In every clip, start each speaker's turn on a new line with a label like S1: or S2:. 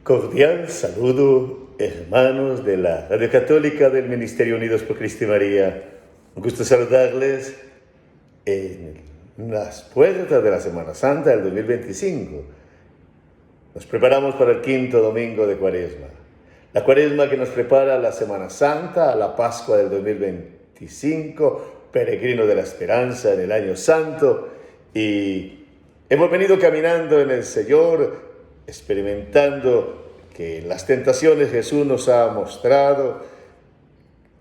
S1: Cordial saludo, hermanos de la Radio Católica del Ministerio Unidos por Cristo y María. Un gusto saludarles en las puertas de la Semana Santa del 2025. Nos preparamos para el quinto domingo de Cuaresma. La Cuaresma que nos prepara a la Semana Santa, a la Pascua del 2025, peregrino de la esperanza en el Año Santo. Y hemos venido caminando en el Señor, experimentando que en las tentaciones Jesús nos ha mostrado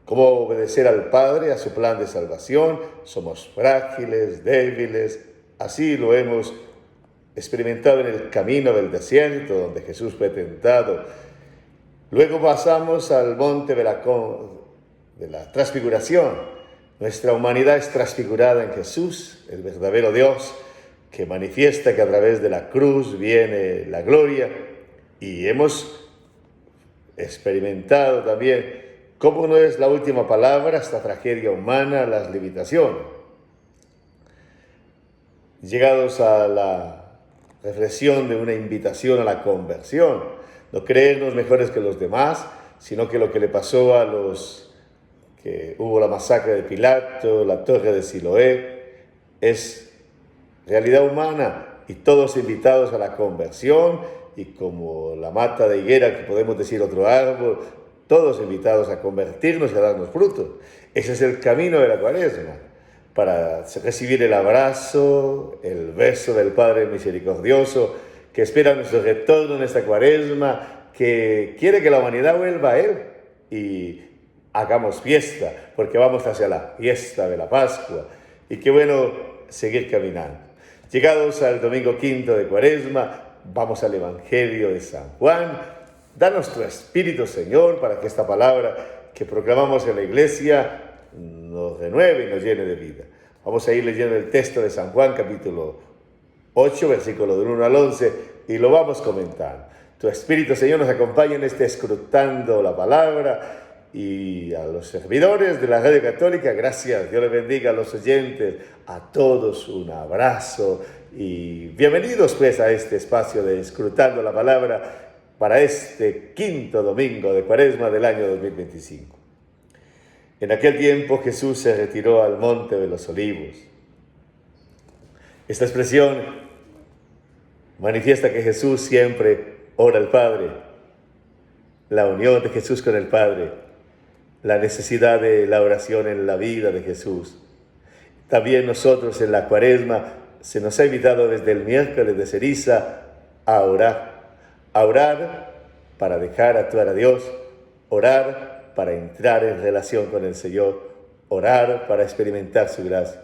S1: cómo obedecer al Padre, a su plan de salvación. Somos frágiles, débiles, así lo hemos experimentado en el camino del desierto, donde Jesús fue tentado. Luego pasamos al monte de la transfiguración. Nuestra humanidad es transfigurada en Jesús, el verdadero Dios, que manifiesta que a través de la cruz viene la gloria, y hemos experimentado también cómo no es la última palabra esta tragedia humana, las limitaciones. Llegados a la reflexión de una invitación a la conversión, no creernos mejores que los demás, sino que lo que le pasó a los que hubo la masacre de Pilato, la torre de Siloé, es realidad humana, y todos invitados a la conversión, y como la mata de higuera, que podemos decir otro árbol, todos invitados a convertirnos y a darnos frutos. Ese es el camino de la Cuaresma, para recibir el abrazo, el beso del Padre misericordioso, que espera nuestro retorno en esta Cuaresma, que quiere que la humanidad vuelva a Él, y hagamos fiesta, porque vamos hacia la fiesta de la Pascua, y qué bueno seguir caminando. Llegados al domingo quinto de Cuaresma, vamos al Evangelio de San Juan. Danos tu Espíritu, Señor, para que esta palabra que proclamamos en la Iglesia nos renueve y nos llene de vida. Vamos a ir leyendo el texto de San Juan, capítulo 8, versículo del 1 al 11, y lo vamos comentando. Tu Espíritu, Señor, nos acompaña en este escrutando la palabra. Y a los servidores de la Radio Católica, gracias, Dios les bendiga, a los oyentes, a todos un abrazo y bienvenidos pues a este espacio de Escrutando la Palabra para este quinto domingo de Cuaresma del año 2025. En aquel tiempo Jesús se retiró al monte de los Olivos. Esta expresión manifiesta que Jesús siempre ora al Padre, la unión de Jesús con el Padre, la necesidad de la oración en la vida de Jesús. También nosotros en la Cuaresma se nos ha invitado desde el miércoles de ceniza a orar para dejar actuar a Dios, orar para entrar en relación con el Señor, orar para experimentar su gracia.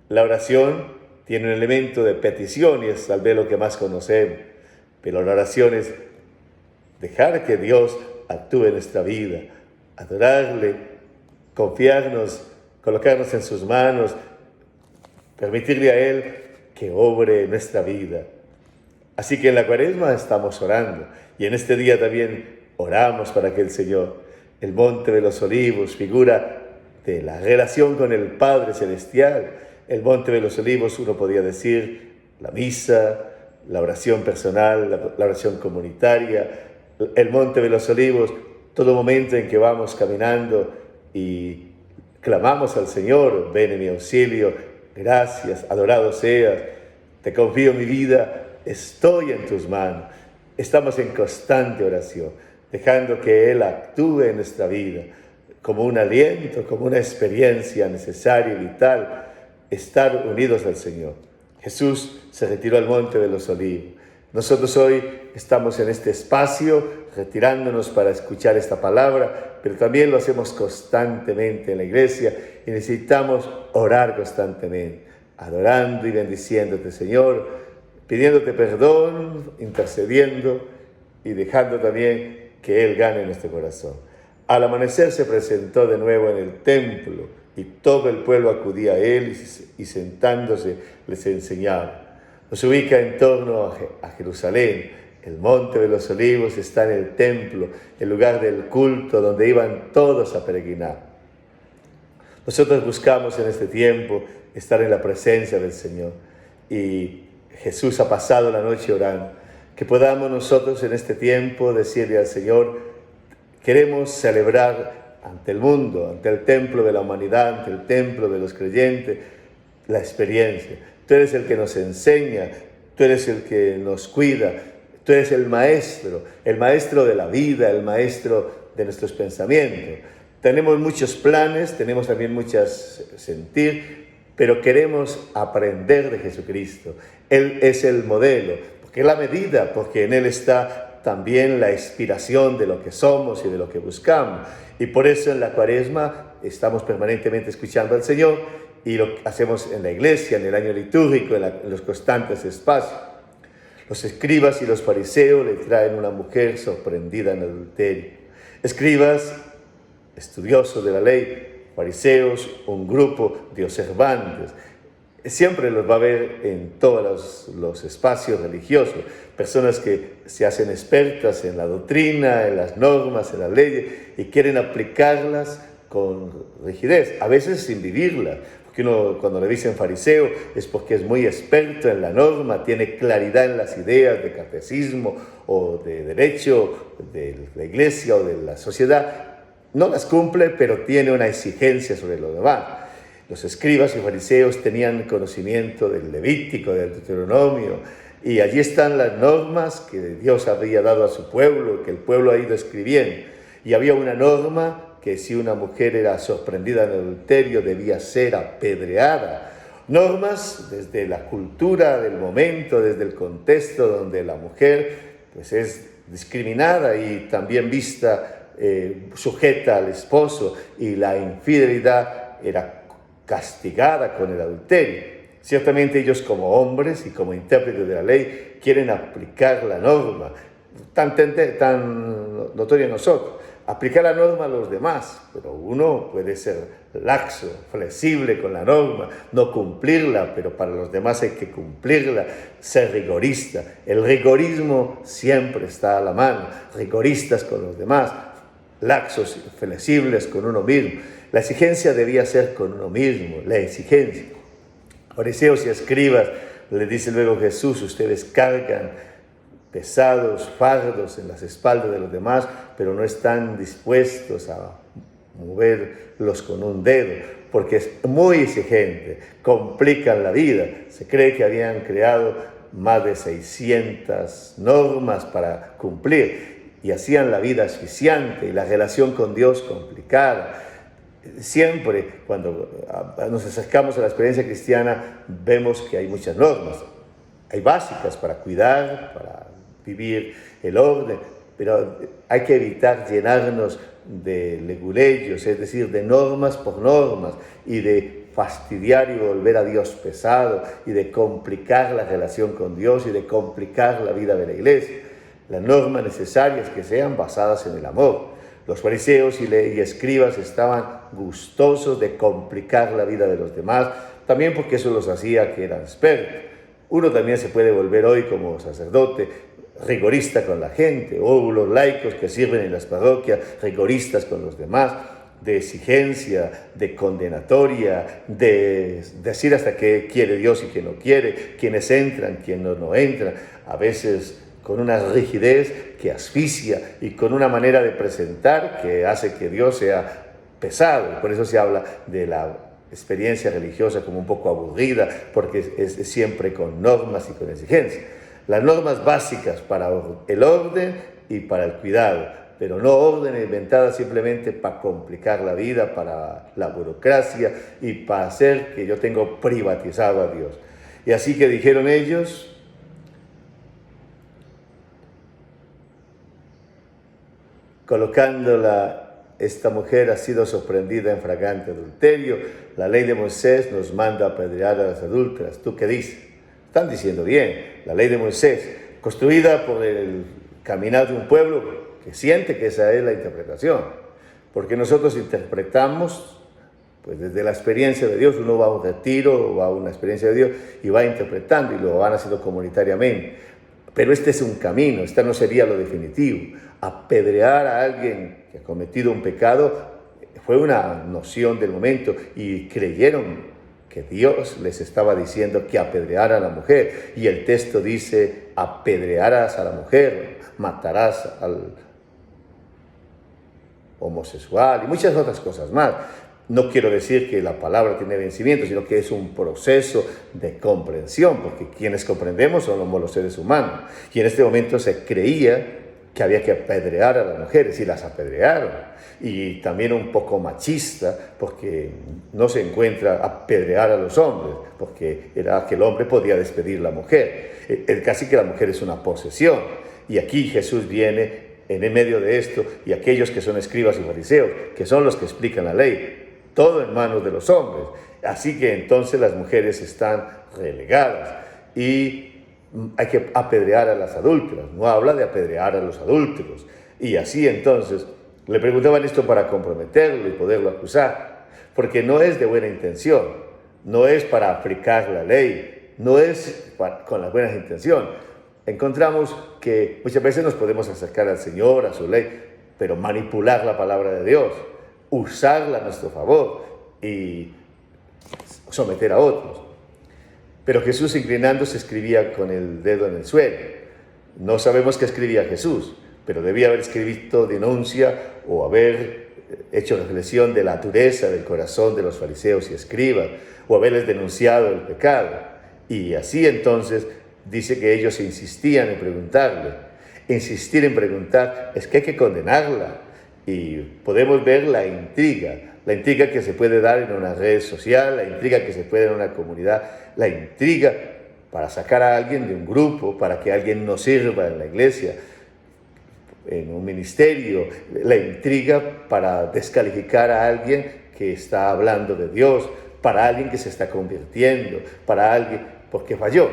S1: La oración tiene un elemento de petición y es tal vez lo que más conocemos, pero la oración es dejar que Dios actúe en nuestra vida, adorarle, confiarnos, colocarnos en sus manos, permitirle a Él que obre en nuestra vida. Así que en la Cuaresma estamos orando, y en este día también oramos para que el Señor, el monte de los Olivos, figura de la relación con el Padre Celestial. El monte de los Olivos, uno podría decir, la misa, la oración personal, la oración comunitaria. El monte de los Olivos, todo momento en que vamos caminando y clamamos al Señor, ven en mi auxilio, gracias, adorado seas, te confío mi vida, estoy en tus manos. Estamos en constante oración, dejando que Él actúe en nuestra vida como un aliento, como una experiencia necesaria y vital, estar unidos al Señor. Jesús se retiró al monte de los Olivos. Nosotros hoy estamos en este espacio retirándonos para escuchar esta palabra, pero también lo hacemos constantemente en la iglesia y necesitamos orar constantemente, adorando y bendiciéndote, Señor, pidiéndote perdón, intercediendo y dejando también que Él gane en nuestro corazón. Al amanecer se presentó de nuevo en el templo y todo el pueblo acudía a Él y sentándose les enseñaba. Nos ubica en torno a Jerusalén. El monte de los Olivos está en el templo, el lugar del culto donde iban todos a peregrinar. Nosotros buscamos en este tiempo estar en la presencia del Señor, y Jesús ha pasado la noche orando. Que podamos nosotros en este tiempo decirle al Señor, queremos celebrar ante el mundo, ante el templo de la humanidad, ante el templo de los creyentes, la experiencia. Tú eres el que nos enseña, tú eres el que nos cuida, tú eres el maestro de la vida, el maestro de nuestros pensamientos. Tenemos muchos planes, tenemos también muchos sentir, pero queremos aprender de Jesucristo. Él es el modelo, porque es la medida, porque en Él está también la inspiración de lo que somos y de lo que buscamos. Y por eso en la Cuaresma estamos permanentemente escuchando al Señor y lo hacemos en la iglesia, en el año litúrgico, en los constantes espacios. Los escribas y los fariseos le traen una mujer sorprendida en adulterio. Escribas, estudiosos de la ley, fariseos, un grupo de observantes. Siempre los va a ver en todos los espacios religiosos, personas que se hacen expertas en la doctrina, en las normas, en las leyes y quieren aplicarlas con rigidez, a veces sin vivirlas. Porque uno cuando le dicen fariseo es porque es muy experto en la norma, tiene claridad en las ideas de catecismo o de derecho de la iglesia o de la sociedad. No las cumple, pero tiene una exigencia sobre los demás. Los escribas y fariseos tenían conocimiento del Levítico, del Deuteronomio, y allí están las normas que Dios había dado a su pueblo, que el pueblo ha ido escribiendo. Y había una norma que si una mujer era sorprendida en adulterio debía ser apedreada. Normas desde la cultura del momento, desde el contexto donde la mujer pues, es discriminada y también vista sujeta al esposo, y la infidelidad era castigada con el adulterio. Ciertamente ellos como hombres y como intérpretes de la ley quieren aplicar la norma, tan notoria en nosotros, aplicar la norma a los demás, pero uno puede ser laxo, flexible con la norma, no cumplirla, pero para los demás hay que cumplirla, ser rigorista. El rigorismo siempre está a la mano, rigoristas con los demás, laxos y flexibles con uno mismo. La exigencia debía ser con uno mismo, la exigencia. Fariseos y escribas, le dice luego Jesús, ustedes cargan pesados fardos en las espaldas de los demás, pero no están dispuestos a moverlos con un dedo, porque es muy exigente, complican la vida. Se cree que habían creado más de 600 normas para cumplir y hacían la vida asfixiante y la relación con Dios complicada. Siempre cuando nos acercamos a la experiencia cristiana vemos que hay muchas normas, hay básicas para cuidar, para vivir el orden, pero hay que evitar llenarnos de leguleyos, es decir, de normas por normas y de fastidiar y volver a Dios pesado y de complicar la relación con Dios y de complicar la vida de la iglesia. Las normas necesarias que sean basadas en el amor. Los fariseos y escribas estaban gustosos de complicar la vida de los demás, también porque eso los hacía que eran expertos. Uno también se puede volver hoy como sacerdote rigorista con la gente, o los laicos que sirven en las parroquias rigoristas con los demás, de exigencia, de condenatoria, de decir hasta qué quiere Dios y qué no quiere, quiénes entran, quiénes no entran, a veces con una rigidez que asfixia y con una manera de presentar que hace que Dios sea pesado. Por eso se habla de la experiencia religiosa como un poco aburrida, porque es siempre con normas y con exigencias. Las normas básicas para el orden y para el cuidado, pero no órdenes inventadas simplemente para complicar la vida, para la burocracia y para hacer que yo tengo privatizado a Dios. Y así que dijeron ellos, esta mujer ha sido sorprendida en flagrante adulterio, la ley de Moisés nos manda a apedrear a las adúlteras. ¿Tú qué dices? Están diciendo bien, la ley de Moisés, construida por el caminar de un pueblo que siente que esa es la interpretación, porque nosotros interpretamos, pues desde la experiencia de Dios, uno va a un retiro o va a una experiencia de Dios y va interpretando y lo van haciendo comunitariamente. Pero este es un camino, esta no sería lo definitivo. Apedrear a alguien que ha cometido un pecado fue una noción del momento y creyeron que Dios les estaba diciendo que apedreara a la mujer. Y el texto dice, apedrearás a la mujer, matarás al homosexual y muchas otras cosas más. No quiero decir que la palabra tiene vencimiento, sino que es un proceso de comprensión, porque quienes comprendemos somos los seres humanos. Y en este momento se creía que había que apedrear a las mujeres y las apedrearon. Y también un poco machista, porque no se encuentra apedrear a los hombres, porque era que el hombre podía despedir a la mujer. Casi que la mujer es una posesión. Y aquí Jesús viene en el medio de esto, y aquellos que son escribas y fariseos, que son los que explican la ley, todo en manos de los hombres. Así que entonces las mujeres están relegadas y hay que apedrear a las adúlteras. No habla de apedrear a los adúlteros. Y así entonces le preguntaban esto para comprometerlo y poderlo acusar, porque no es de buena intención, no es para aplicar la ley, no es con las buenas intenciones. Encontramos que muchas veces nos podemos acercar al Señor, a su ley, pero manipular la palabra de Dios, usarla a nuestro favor y someter a otros. Pero Jesús, inclinándose, escribía con el dedo en el suelo. No sabemos qué escribía Jesús, pero debía haber escrito denuncia o haber hecho reflexión de la dureza del corazón de los fariseos y escribas, o haberles denunciado el pecado. Y así entonces dice que ellos insistían en preguntarle. Insistir en preguntar es que hay que condenarla. Y podemos ver la intriga que se puede dar en una red social, la intriga que se puede dar en una comunidad, la intriga para sacar a alguien de un grupo, para que alguien no sirva en la iglesia, en un ministerio, la intriga para descalificar a alguien que está hablando de Dios, para alguien que se está convirtiendo, para alguien porque falló.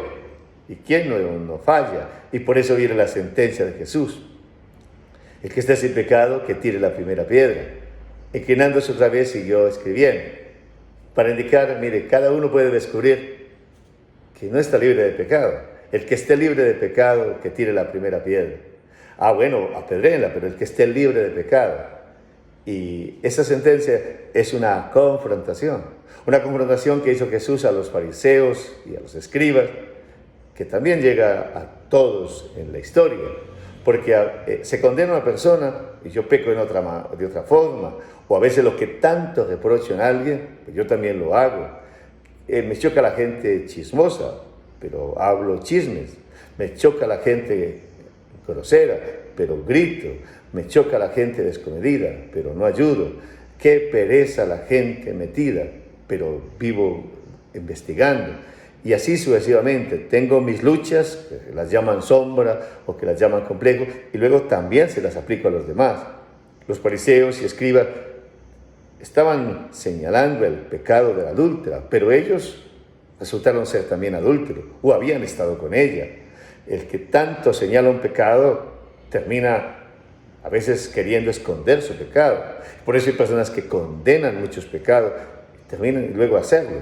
S1: ¿Y quién no falla? Y por eso viene la sentencia de Jesús. El que esté sin pecado, que tire la primera piedra. Inclinándose otra vez, siguió escribiendo, para indicar, mire, cada uno puede descubrir que no está libre de pecado. El que esté libre de pecado, que tire la primera piedra. Bueno, apedréenla, pero el que esté libre de pecado. Y esa sentencia es una confrontación que hizo Jesús a los fariseos y a los escribas, que también llega a todos en la historia. Porque se condena a una persona y yo peco de otra forma, o a veces lo que tanto reprocho en alguien, pues yo también lo hago. Me choca la gente chismosa, pero hablo chismes. Me choca la gente grosera, pero grito. Me choca la gente descomedida, pero no ayudo. Qué pereza la gente metida, pero vivo investigando. Y así sucesivamente. Tengo mis luchas, que las llaman sombra o que las llaman complejo, y luego también se las aplico a los demás. Los fariseos y escribas estaban señalando el pecado de la adúltera, pero ellos resultaron ser también adúlteros o habían estado con ella. El que tanto señala un pecado termina a veces queriendo esconder su pecado. Por eso hay personas que condenan muchos pecados y terminan luego hacerlo.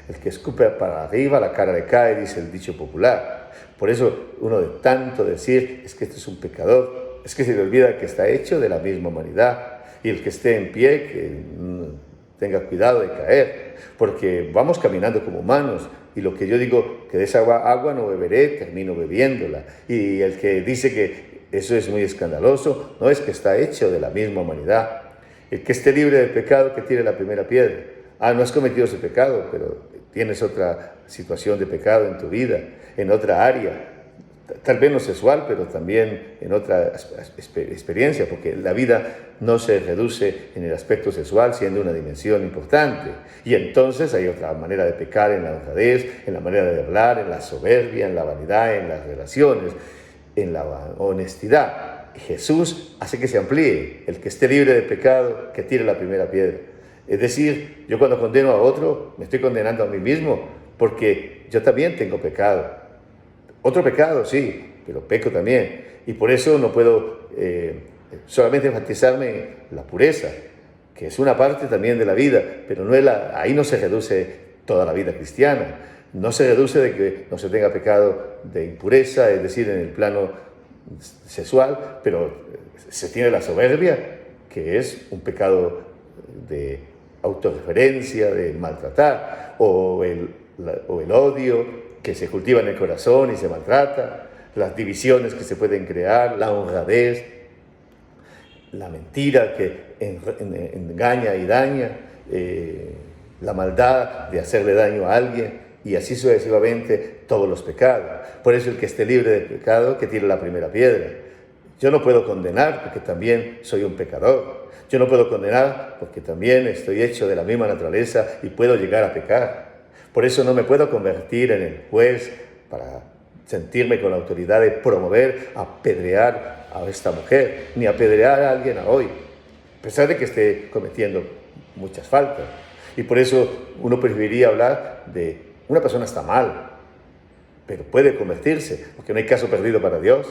S1: El que escupe para arriba, la cara le cae, dice el dicho popular. Por eso uno de tanto decir, es que este es un pecador, es que se le olvida que está hecho de la misma humanidad. Y el que esté en pie, que tenga cuidado de caer, porque vamos caminando como humanos. Y lo que yo digo, que de esa agua no beberé, termino bebiéndola. Y el que dice que eso es muy escandaloso, no, es que está hecho de la misma humanidad. El que esté libre del pecado, que tire la primera piedra. No has cometido ese pecado, pero tienes otra situación de pecado en tu vida, en otra área, tal vez no sexual, pero también en otra experiencia, porque la vida no se reduce en el aspecto sexual, siendo una dimensión importante. Y entonces hay otra manera de pecar en la honradez, en la manera de hablar, en la soberbia, en la vanidad, en las relaciones, en la honestidad. Jesús hace que se amplíe. El que esté libre de pecado, que tire la primera piedra. Es decir, yo cuando condeno a otro, me estoy condenando a mí mismo, porque yo también tengo pecado. Otro pecado, sí, pero peco también. Y por eso no puedo solamente enfatizarme en la pureza, que es una parte también de la vida, pero no es ahí no se reduce toda la vida cristiana. No se reduce de que no se tenga pecado de impureza, es decir, en el plano sexual, pero se tiene la soberbia, que es un pecado de autorreferencia, de maltratar, o el odio que se cultiva en el corazón y se maltrata. las divisiones que se pueden crear, la honradez, la mentira que engaña y daña, la maldad de hacerle daño a alguien, y así sucesivamente todos los pecados. Por eso el que esté libre de pecado, que tire la primera piedra. Yo no puedo condenar porque también soy un pecador. Yo no puedo condenar porque también estoy hecho de la misma naturaleza y puedo llegar a pecar. Por eso no me puedo convertir en el juez para sentirme con la autoridad de promover, apedrear a esta mujer, ni apedrear a alguien hoy, a pesar de que esté cometiendo muchas faltas. Y por eso uno preferiría hablar de una persona está mal, pero puede convertirse, porque no hay caso perdido para Dios.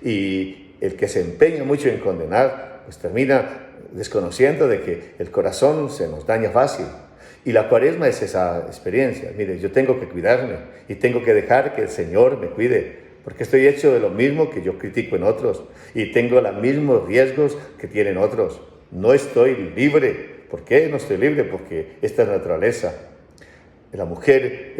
S1: Y el que se empeña mucho en condenar, pues termina desconociendo de que el corazón se nos daña fácil. Y la Cuaresma es esa experiencia. Mire, yo tengo que cuidarme y tengo que dejar que el Señor me cuide, porque estoy hecho de lo mismo que yo critico en otros y tengo los mismos riesgos que tienen otros. No estoy libre. ¿Por qué no estoy libre? Porque esta es naturaleza. La mujer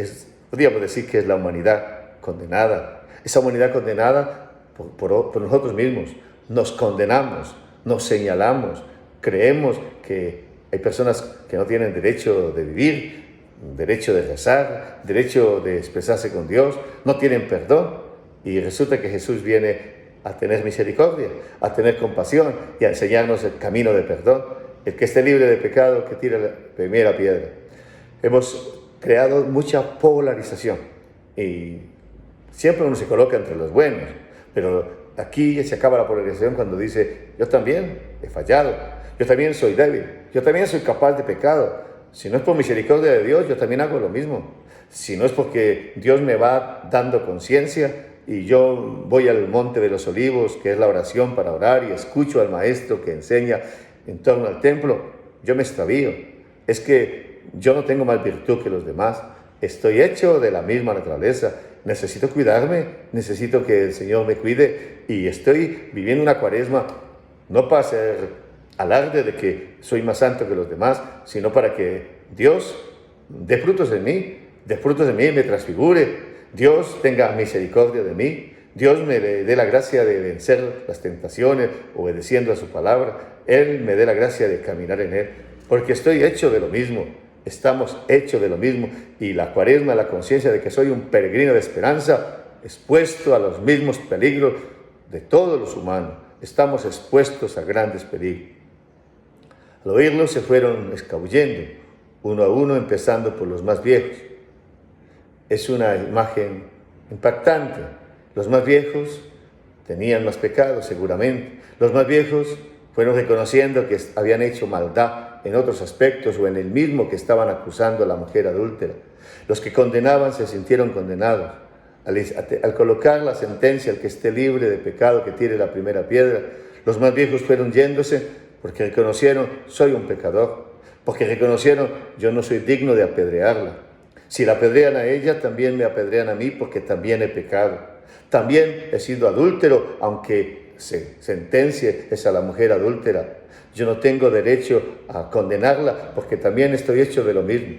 S1: podríamos decir que es la humanidad condenada. Esa humanidad condenada por nosotros mismos. Nos condenamos, nos señalamos, creemos que hay personas que no tienen derecho de vivir, derecho de rezar, derecho de expresarse con Dios, no tienen perdón. Y resulta que Jesús viene a tener misericordia, a tener compasión y a enseñarnos el camino de perdón. El que esté libre de pecado, que tire la primera piedra. Hemos creado mucha polarización y siempre uno se coloca entre los buenos, pero aquí se acaba la polarización cuando dice, yo también he fallado, yo también soy débil, yo también soy capaz de pecado. Si no es por misericordia de Dios, yo también hago lo mismo. Si no es porque Dios me va dando conciencia y yo voy al Monte de los Olivos, que es la oración para orar, y escucho al Maestro que enseña en torno al templo, yo me extravío. Es que yo no tengo más virtud que los demás. Estoy hecho de la misma naturaleza. Necesito cuidarme, necesito que el Señor me cuide y estoy viviendo una Cuaresma no para hacer alarde de que soy más santo que los demás, sino para que Dios dé frutos en mí, me transfigure, Dios tenga misericordia de mí, Dios me dé la gracia de vencer las tentaciones obedeciendo a su palabra, Él me dé la gracia de caminar en Él, porque estoy hecho de lo mismo, estamos hechos de lo mismo, y la Cuaresma, la conciencia de que soy un peregrino de esperanza, expuesto a los mismos peligros de todos los humanos, estamos expuestos a grandes peligros. Al oírlo se fueron escabullendo, uno a uno, empezando por los más viejos. Es una imagen impactante. Los más viejos tenían más pecados, seguramente. Los más viejos fueron reconociendo que habían hecho maldad en otros aspectos o en el mismo que estaban acusando a la mujer adúltera. Los que condenaban se sintieron condenados. Al colocar la sentencia, al que esté libre de pecado, que tire la primera piedra, los más viejos fueron yéndose porque reconocieron, soy un pecador, porque reconocieron, yo no soy digno de apedrearla. Si la apedrean a ella, también me apedrean a mí, porque también he pecado. También he sido adúltero, aunque se sentencie a la mujer adúltera. Yo no tengo derecho a condenarla, porque también estoy hecho de lo mismo.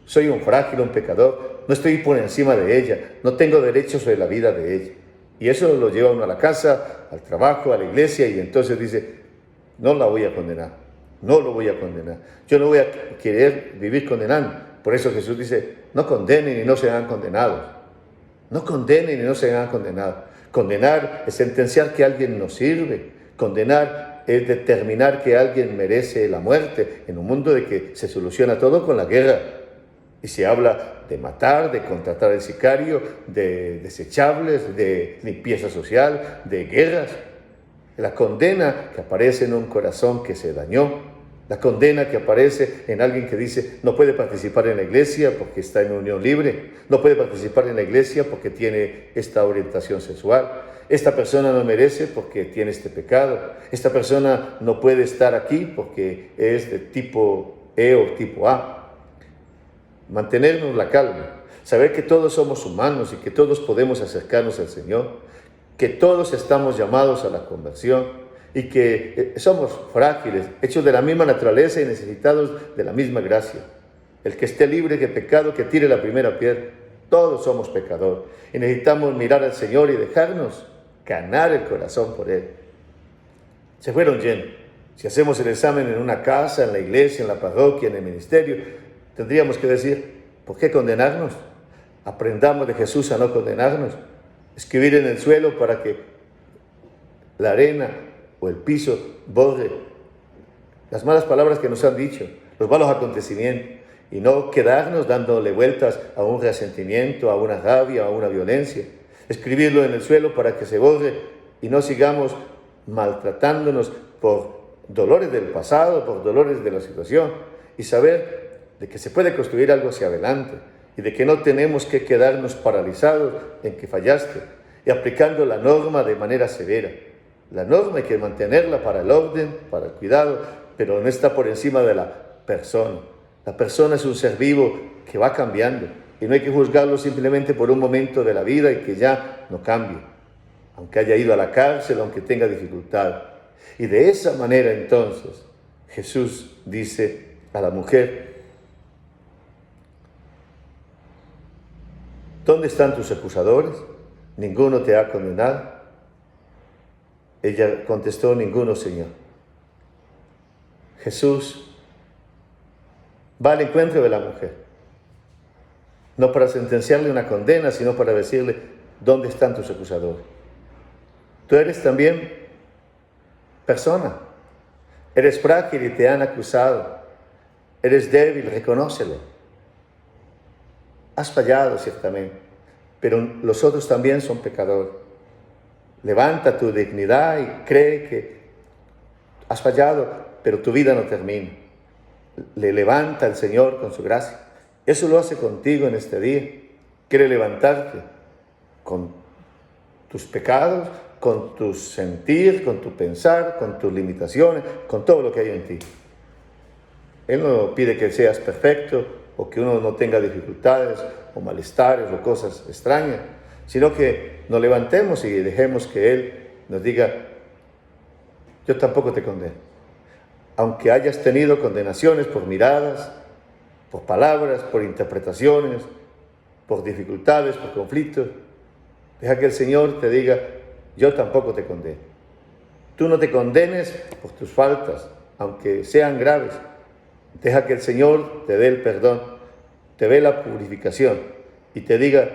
S1: Soy un frágil, un pecador, no estoy por encima de ella, no tengo derecho sobre la vida de ella. Y eso lo lleva uno a la casa, al trabajo, a la iglesia, y entonces dice, no la voy a condenar, no lo voy a condenar. Yo no voy a querer vivir condenando. Por eso Jesús dice, no condenen y no sean condenados. No condenen y no sean condenados. Condenar es sentenciar que alguien no sirve. Condenar es determinar que alguien merece la muerte en un mundo de que se soluciona todo con la guerra. Y se habla de matar, de contratar al sicario, de desechables, de limpieza social, de guerras. La condena que aparece en un corazón que se dañó, la condena que aparece en alguien que dice no puede participar en la iglesia porque está en unión libre, no puede participar en la iglesia porque tiene esta orientación sexual, esta persona no merece porque tiene este pecado, esta persona no puede estar aquí porque es de tipo E o tipo A. Mantenernos la calma, saber que todos somos humanos y que todos podemos acercarnos al Señor, que todos estamos llamados a la conversión y que somos frágiles, hechos de la misma naturaleza y necesitados de la misma gracia. El que esté libre de pecado, que tire la primera piedra. Todos somos pecadores y necesitamos mirar al Señor y dejarnos ganar el corazón por Él. Se fueron yendo. Si hacemos el examen en una casa, en la iglesia, en la parroquia, en el ministerio, tendríamos que decir, ¿por qué condenarnos? Aprendamos de Jesús a no condenarnos. Escribir en el suelo para que la arena o el piso borre las malas palabras que nos han dicho, los malos acontecimientos, y no quedarnos dándole vueltas a un resentimiento, a una rabia, a una violencia. Escribirlo en el suelo para que se borre y no sigamos maltratándonos por dolores del pasado, por dolores de la situación, y saber de que se puede construir algo hacia adelante y de que no tenemos que quedarnos paralizados en que fallaste, y aplicando la norma de manera severa. La norma hay que mantenerla para el orden, para el cuidado, pero no está por encima de la persona. La persona es un ser vivo que va cambiando y no hay que juzgarlo simplemente por un momento de la vida y que ya no cambie, aunque haya ido a la cárcel, aunque tenga dificultad. Y de esa manera entonces Jesús dice a la mujer, ¿dónde están tus acusadores? ¿Ninguno te ha condenado? Ella contestó, ninguno, Señor. Jesús va al encuentro de la mujer, no para sentenciarle una condena, sino para decirle, ¿dónde están tus acusadores? Tú eres también persona, eres frágil y te han acusado, eres débil, reconócelo. Has fallado ciertamente, pero los otros también son pecadores. Levanta tu dignidad y cree que has fallado, pero tu vida no termina. Le levanta el Señor con su gracia. Eso lo hace contigo en este día. Quiere levantarte con tus pecados, con tu sentir, con tu pensar, con tus limitaciones, con todo lo que hay en ti. Él no pide que seas perfecto o que uno no tenga dificultades o malestares o cosas extrañas, sino que nos levantemos y dejemos que Él nos diga, yo tampoco te condeno. Aunque hayas tenido condenaciones por miradas, por palabras, por interpretaciones, por dificultades, por conflictos, deja que el Señor te diga, yo tampoco te condeno. Tú no te condenes por tus faltas, aunque sean graves. Deja que el Señor te dé el perdón, te dé la purificación y te diga,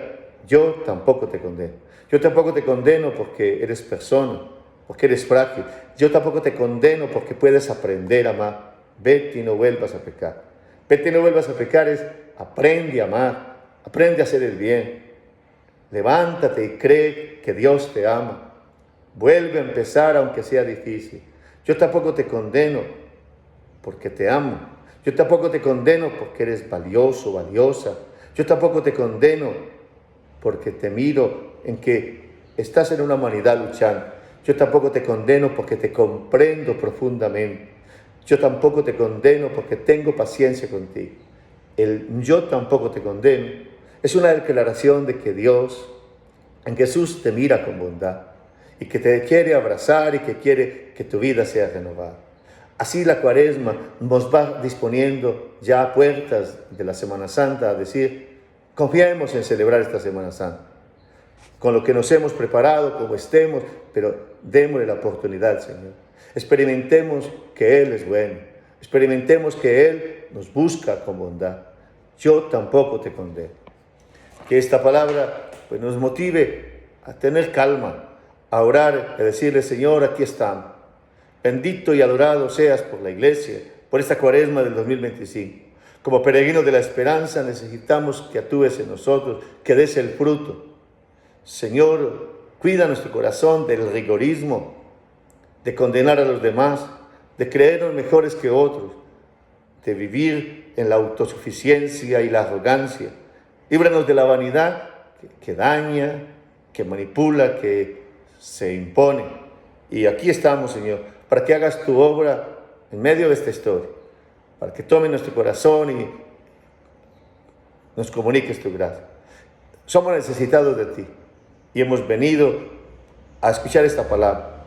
S1: yo tampoco te condeno. Yo tampoco te condeno porque eres persona, porque eres frágil. Yo tampoco te condeno porque puedes aprender a amar. Vete y no vuelvas a pecar. Vete y no vuelvas a pecar es aprende a amar, aprende a hacer el bien. Levántate y cree que Dios te ama. Vuelve a empezar aunque sea difícil. Yo tampoco te condeno porque te amo. Yo tampoco te condeno porque eres valioso, valiosa. Yo tampoco te condeno porque te miro en que estás en una humanidad luchando. Yo tampoco te condeno porque te comprendo profundamente. Yo tampoco te condeno porque tengo paciencia contigo. El yo tampoco te condeno es una declaración de que Dios, en Jesús, te mira con bondad y que te quiere abrazar y que quiere que tu vida sea renovada. Así la Cuaresma nos va disponiendo ya a puertas de la Semana Santa a decir, confiemos en celebrar esta Semana Santa, con lo que nos hemos preparado, como estemos, pero démosle la oportunidad al Señor. Experimentemos que Él es bueno, experimentemos que Él nos busca con bondad. Yo tampoco te condeno. Que esta palabra pues, nos motive a tener calma, a orar, a decirle, Señor, aquí estamos. Bendito y adorado seas por la Iglesia, por esta Cuaresma del 2025. Como peregrinos de la esperanza necesitamos que actúes en nosotros, que des el fruto. Señor, cuida nuestro corazón del rigorismo, de condenar a los demás, de creernos mejores que otros, de vivir en la autosuficiencia y la arrogancia. Líbranos de la vanidad que daña, que manipula, que se impone. Y aquí estamos, Señor, para que hagas tu obra en medio de esta historia, para que tome nuestro corazón y nos comuniques tu gracia. Somos necesitados de ti y hemos venido a escuchar esta palabra.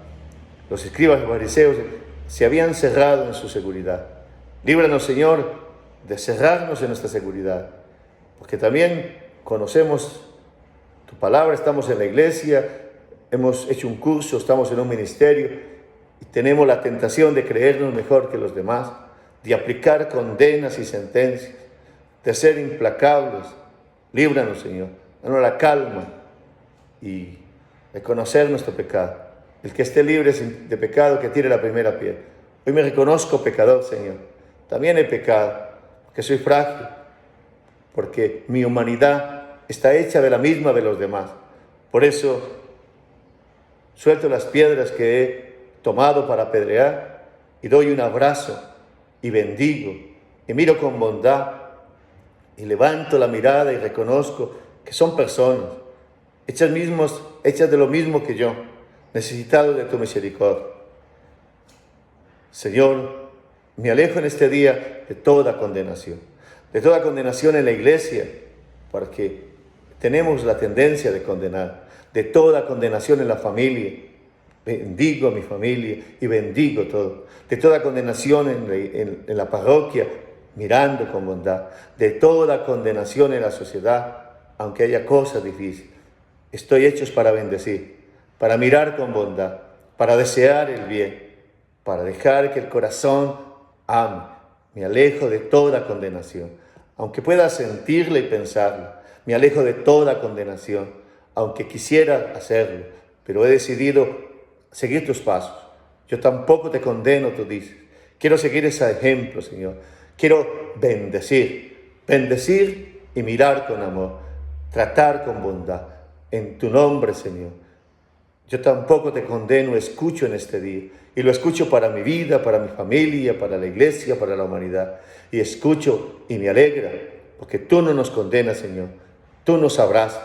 S1: Los escribas y fariseos se habían cerrado en su seguridad. Líbranos, Señor, de cerrarnos en nuestra seguridad, porque también conocemos tu palabra, estamos en la iglesia, hemos hecho un curso, estamos en un ministerio y tenemos la tentación de creernos mejor que los demás, de aplicar condenas y sentencias, de ser implacables. Líbranos, Señor, danos la calma y reconocer nuestro pecado. El que esté libre de pecado, que tire la primera piedra. Hoy me reconozco pecador, Señor. También he pecado, porque soy frágil, porque mi humanidad está hecha de la misma de los demás. Por eso suelto las piedras que he tomado para apedrear y doy un abrazo y bendigo y miro con bondad y levanto la mirada y reconozco que son personas hechas de lo mismo que yo, necesitados de tu misericordia. Señor, me alejo en este día de toda condenación en la iglesia, porque tenemos la tendencia de condenar, de toda condenación en la familia. Bendigo a mi familia y bendigo todo. De toda condenación en la parroquia, mirando con bondad. De toda condenación en la sociedad, aunque haya cosas difíciles. Estoy hechos para bendecir, para mirar con bondad, para desear el bien, para dejar que el corazón ame. Me alejo de toda condenación, aunque pueda sentirla y pensarla. Me alejo de toda condenación, aunque quisiera hacerlo, pero he decidido seguir tus pasos. Yo tampoco te condeno, tú dices. Quiero seguir ese ejemplo, Señor. Quiero bendecir y mirar con amor, tratar con bondad. En tu nombre, Señor. Yo tampoco te condeno, escucho en este día. Y lo escucho para mi vida, para mi familia, para la iglesia, para la humanidad. Y escucho y me alegra, porque tú no nos condenas, Señor. Tú nos abrazas,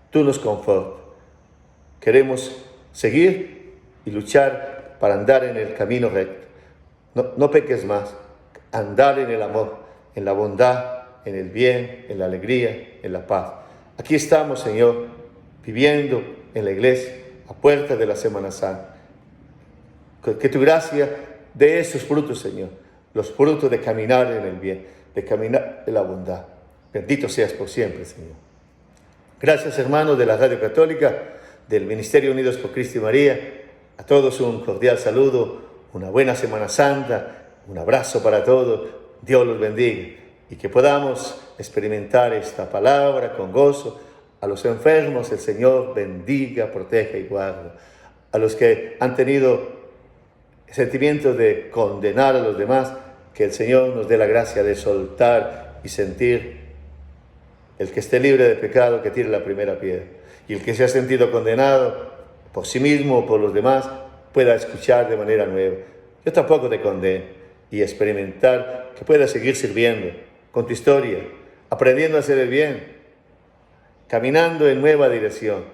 S1: tú nos confortas. Queremos seguir y luchar para andar en el camino recto. No peques más. Andar en el amor, en la bondad, en el bien, en la alegría, en la paz. Aquí estamos, Señor, viviendo en la iglesia, a puerta de la Semana Santa. Que tu gracia dé esos frutos, Señor, los frutos de caminar en el bien, de caminar en la bondad. Bendito seas por siempre, Señor. Gracias, hermanos de la Radio Católica, del Ministerio Unidos por Cristo y María. A todos un cordial saludo, una buena Semana Santa, un abrazo para todos. Dios los bendiga y que podamos experimentar esta palabra con gozo. A los enfermos el Señor bendiga, proteja y guarda. A los que han tenido sentimientos de condenar a los demás, que el Señor nos dé la gracia de soltar y sentir. El que esté libre de pecado, que tire la primera piedra. Y el que se ha sentido condenado por sí mismo o por los demás, pueda escuchar de manera nueva. Yo tampoco te condeno, y experimentar que puedas seguir sirviendo con tu historia, aprendiendo a hacer el bien, caminando en nueva dirección,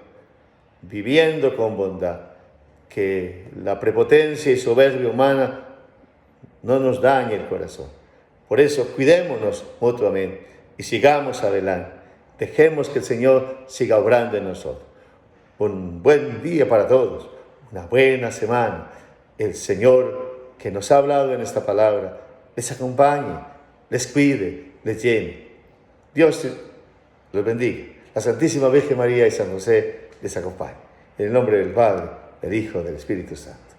S1: viviendo con bondad, que la prepotencia y soberbia humana no nos dañe el corazón. Por eso, cuidémonos mutuamente y sigamos adelante. Dejemos que el Señor siga obrando en nosotros. Un buen día para todos, una buena semana. El Señor que nos ha hablado en esta palabra les acompañe, les cuide, les llene. Dios los bendiga. La Santísima Virgen María y San José les acompañen. En el nombre del Padre, del Hijo, del Espíritu Santo.